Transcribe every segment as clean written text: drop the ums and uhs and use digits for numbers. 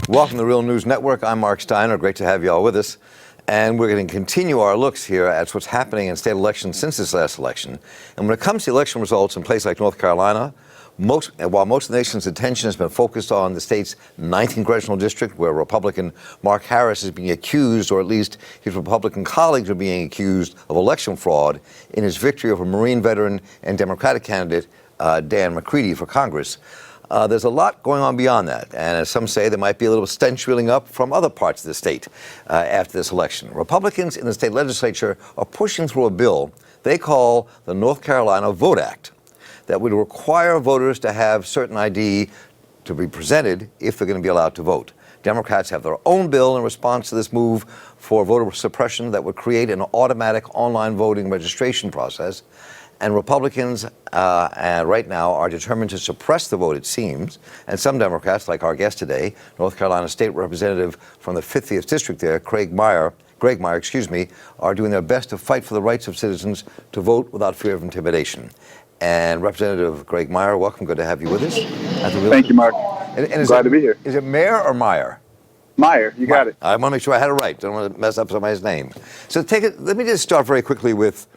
Welcome to the Real News Network. I'm Mark Steiner. Great to have you all with us. And we're going to continue our looks here at what's happening in state elections since this last election. And when it comes to election results in places like North Carolina, while most of the nation's attention has been focused on the state's 9th congressional district, where Republican Mark Harris is being accused, or at least his Republican colleagues are being accused of election fraud in his victory over Marine veteran and Democratic candidate Dan McCready for Congress. There's a lot going on beyond that, and as some say, there might be a little stench reeling up from other parts of the state after this election. Republicans in the state legislature are pushing through a bill they call the North Carolina Vote Act that would require voters to have certain ID to be presented if they're going to be allowed to vote. Democrats have their own bill in response to this move for voter suppression that would create an automatic online voting registration process. And Republicans right now are determined to suppress the vote, it seems. And some Democrats, like our guest today, North Carolina State Representative from the 50th District there, Graig Meyer, are doing their best to fight for the rights of citizens to vote without fear of intimidation. And Representative Graig Meyer, welcome. Good to have you with us. Thank you, Mark. And glad to be here. Is it Meyer or Meyer? Meyer, you got it. I want to make sure I had it right. Don't want to mess up somebody's name. So let me just start very quickly with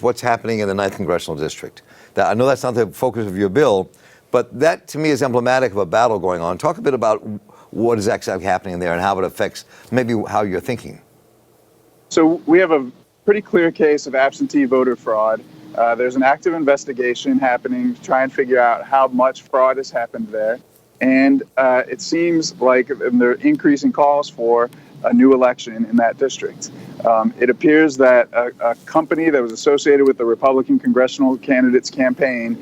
what's happening in the 9th Congressional District. I know that's not the focus of your bill, but that to me is emblematic of a battle going on. Talk a bit about what is actually happening there and how it affects maybe how you're thinking. So we have a pretty clear case of absentee voter fraud. There's an active investigation happening to try and figure out how much fraud has happened there. And it seems like there are increasing calls for a new election in that district. It appears that a company that was associated with the Republican congressional candidate's campaign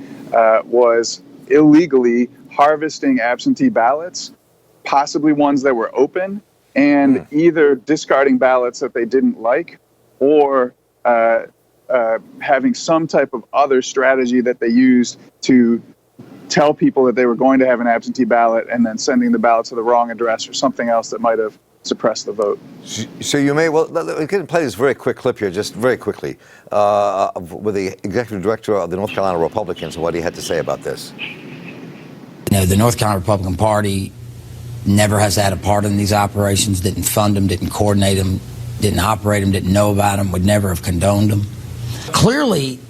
was illegally harvesting absentee ballots, possibly ones that were open, and either discarding ballots that they didn't like or having some type of other strategy that they used to tell people that they were going to have an absentee ballot and then sending the ballot to the wrong address or something else that might have suppress the vote. So you may, we can play this very quick clip here, just very quickly, with the executive director of the North Carolina Republicans and what he had to say about this. You know, the North Carolina Republican Party never has had a part in these operations, didn't fund them, didn't coordinate them, didn't operate them, didn't know about them, would never have condoned them. Clearly,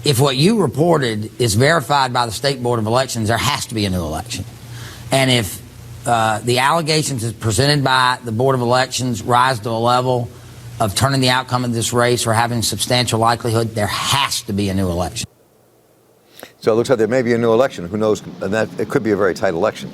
if what you reported is verified by the State Board of Elections, there has to be a new election. And if the allegations as presented by the Board of Elections rise to a level of turning the outcome of this race or having substantial likelihood, there has to be a new election. So it looks like there may be a new election. Who knows? And that it could be a very tight election.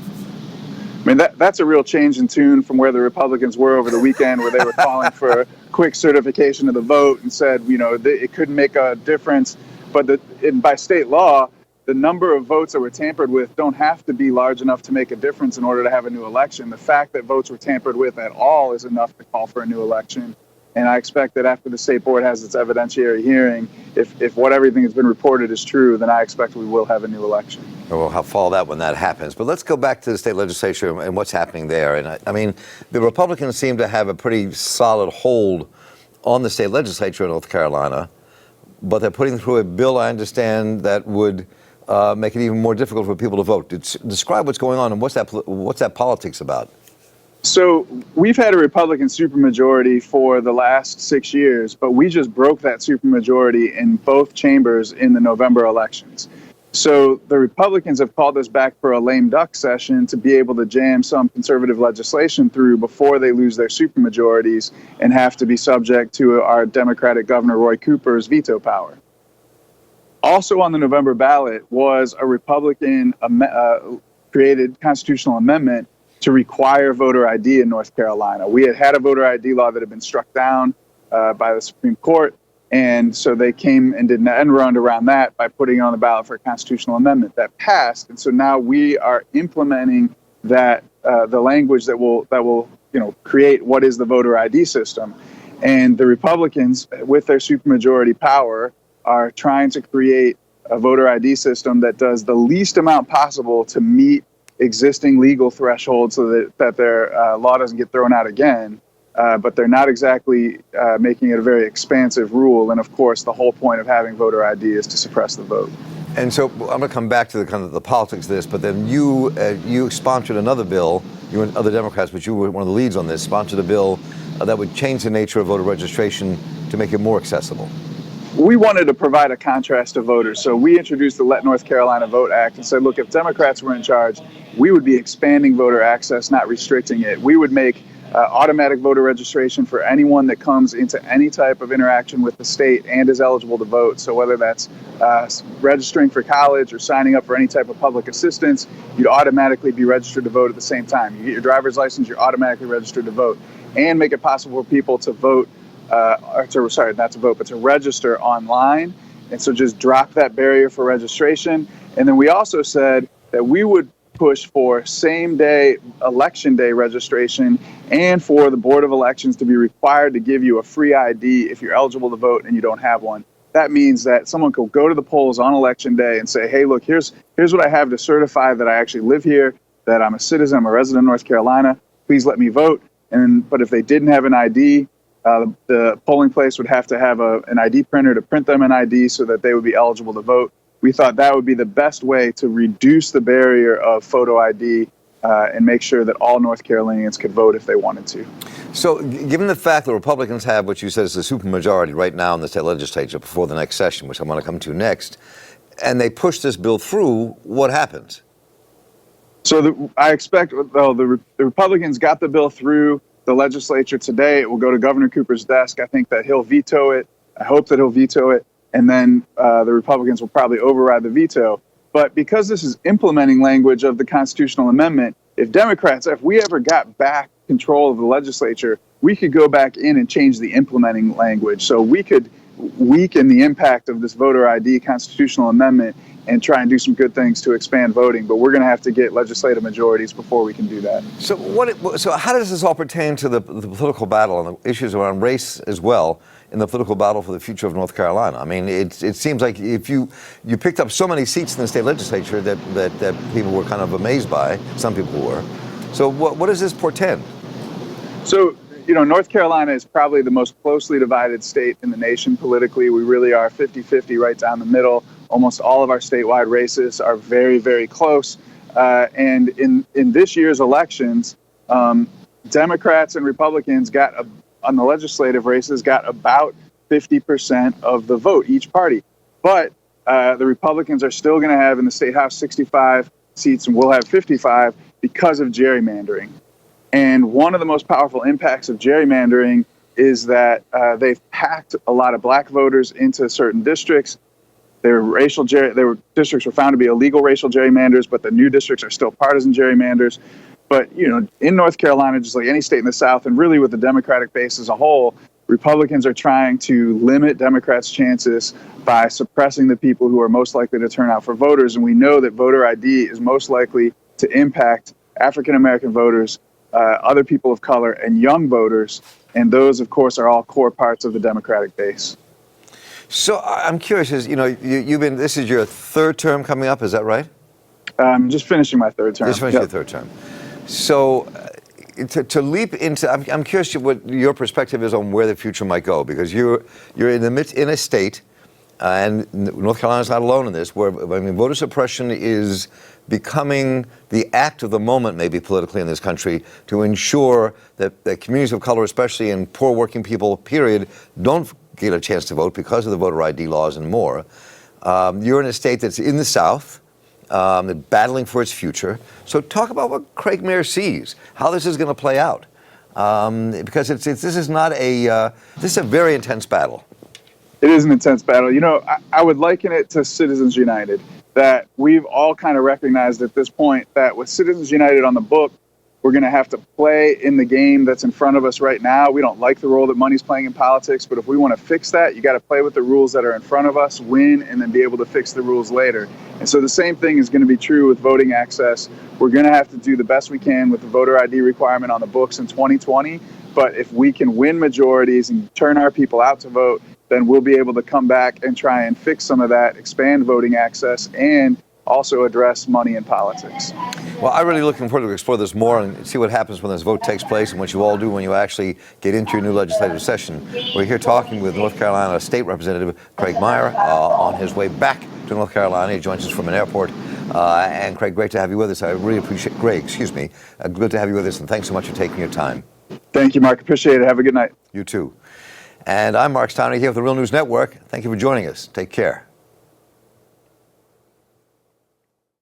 I mean, that's a real change in tune from where the Republicans were over the weekend, where they were calling for a quick certification of the vote and said, you know, it couldn't make a difference. But by state law, the number of votes that were tampered with don't have to be large enough to make a difference in order to have a new election. The fact that votes were tampered with at all is enough to call for a new election. And I expect that after the state board has its evidentiary hearing, if what everything has been reported is true, then I expect we will have a new election. We'll follow that when that happens. But let's go back to the state legislature and what's happening there. And I mean, the Republicans seem to have a pretty solid hold on the state legislature in North Carolina, but they're putting through a bill, I understand, that would make it even more difficult for people to vote. Describe what's going on and what's that politics about? So we've had a Republican supermajority for the last 6 years, but we just broke that supermajority in both chambers in the November elections. So the Republicans have called us back for a lame duck session to be able to jam some conservative legislation through before they lose their supermajorities and have to be subject to our Democratic Governor Roy Cooper's veto power. Also on the November ballot was a Republican created constitutional amendment to require voter ID in North Carolina. We had a voter ID law that had been struck down by the Supreme Court, and so they came and did an end run around that by putting it on the ballot for a constitutional amendment that passed. And so now we are implementing that the language that will create what is the voter ID system. And the Republicans, with their supermajority power, are trying to create a voter ID system that does the least amount possible to meet existing legal thresholds so that their law doesn't get thrown out again. But they're not exactly making it a very expansive rule. And of course, the whole point of having voter ID is to suppress the vote. And so I'm going to come back to the kind of the politics of this, but then you sponsored another bill you and other Democrats, but you were one of the leads on this, sponsored a bill that would change the nature of voter registration to make it more accessible. We wanted to provide a contrast to voters. So we introduced the Let North Carolina Vote Act and said, look, if Democrats were in charge, we would be expanding voter access, not restricting it. We would make automatic voter registration for anyone that comes into any type of interaction with the state and is eligible to vote. So whether that's registering for college or signing up for any type of public assistance, you'd automatically be registered to vote at the same time. You get your driver's license, you're automatically registered to vote, and make it possible for people to vote, not to vote, but to register online. And so just drop that barrier for registration. And then we also said that we would push for same-day election day registration and for the Board of Elections to be required to give you a free ID if you're eligible to vote and you don't have one. That means that someone could go to the polls on election day and say, hey, look, here's what I have to certify that I actually live here, that I'm a citizen, I'm a resident of North Carolina, please let me vote. But if they didn't have an ID, the polling place would have to have an ID printer to print them an ID so that they would be eligible to vote. We thought that would be the best way to reduce the barrier of photo ID and make sure that all North Carolinians could vote if they wanted to. So given the fact that Republicans have what you said is a supermajority right now in the state legislature before the next session, which I'm going to come to next, and they push this bill through, what happens? So I expect, well, the Republicans got the bill through the legislature today. It will go to Governor Cooper's desk. I think that he'll veto it. I hope that he'll veto it. And then the Republicans will probably override the veto. But because this is implementing language of the constitutional amendment, if we ever got back control of the legislature, we could go back in and change the implementing language. So we could weaken the impact of this voter ID constitutional amendment and try and do some good things to expand voting. But we're going to have to get legislative majorities before we can do that. So how does this all pertain to the political battle and the issues around race as well in the political battle for the future of North Carolina? I mean, it seems like if you picked up so many seats in the state legislature that people were kind of amazed by, some people were. So what does this portend? So, North Carolina is probably the most closely divided state in the nation politically. We really are 50-50 right down the middle. Almost all of our statewide races are very, very close. And in this year's elections, Democrats and Republicans on the legislative races got about 50% of the vote, each party. But the Republicans are still going to have in the State House 65 seats, and we'll have 55 because of gerrymandering. And one of the most powerful impacts of gerrymandering is that they've packed a lot of black voters into certain districts. Districts were found to be illegal racial gerrymanders, but the new districts are still partisan gerrymanders. But, in North Carolina, just like any state in the South, and really with the Democratic base as a whole, Republicans are trying to limit Democrats' chances by suppressing the people who are most likely to turn out for voters. And we know that voter ID is most likely to impact African-American voters, other people of color, and young voters. And those, of course, are all core parts of the Democratic base. So I'm curious, this is your third term coming up, is that right? I'm just finishing my third term. Just finishing your third term. So to leap into, I'm curious what your perspective is on where the future might go, because you're in a state, and North Carolina's not alone in this, where voter suppression is becoming the act of the moment, maybe politically in this country, to ensure that communities of color, especially in poor working people, period, don't get a chance to vote because of the voter ID laws and more. You're in a state that's in the South, battling for its future. So talk about what Graig Meyer sees, how this is going to play out, because this is a very intense battle. It is an intense battle. I would liken it to Citizens United, that we've all kind of recognized at this point that with Citizens United on the book, we're going to have to play in the game that's in front of us right now. We don't like the role that money's playing in politics, but if we want to fix that, you got to play with the rules that are in front of us, win, and then be able to fix the rules later. And so the same thing is going to be true with voting access. We're going to have to do the best we can with the voter ID requirement on the books in 2020. But if we can win majorities and turn our people out to vote, then we'll be able to come back and try and fix some of that, expand voting access, and also address money in politics. Well, I'm really looking forward to explore this more and see what happens when this vote takes place and what you all do when you actually get into your new legislative session. We're here talking with North Carolina State Representative Graig Meyer on his way back to North Carolina. He joins us from an airport. And Craig, great to have you with us. I really appreciate Greg, excuse me. Good to have you with us, and thanks so much for taking your time. Thank you, Mark. Appreciate it. Have a good night. You too. And I'm Mark Steiner here with the Real News Network. Thank you for joining us. Take care.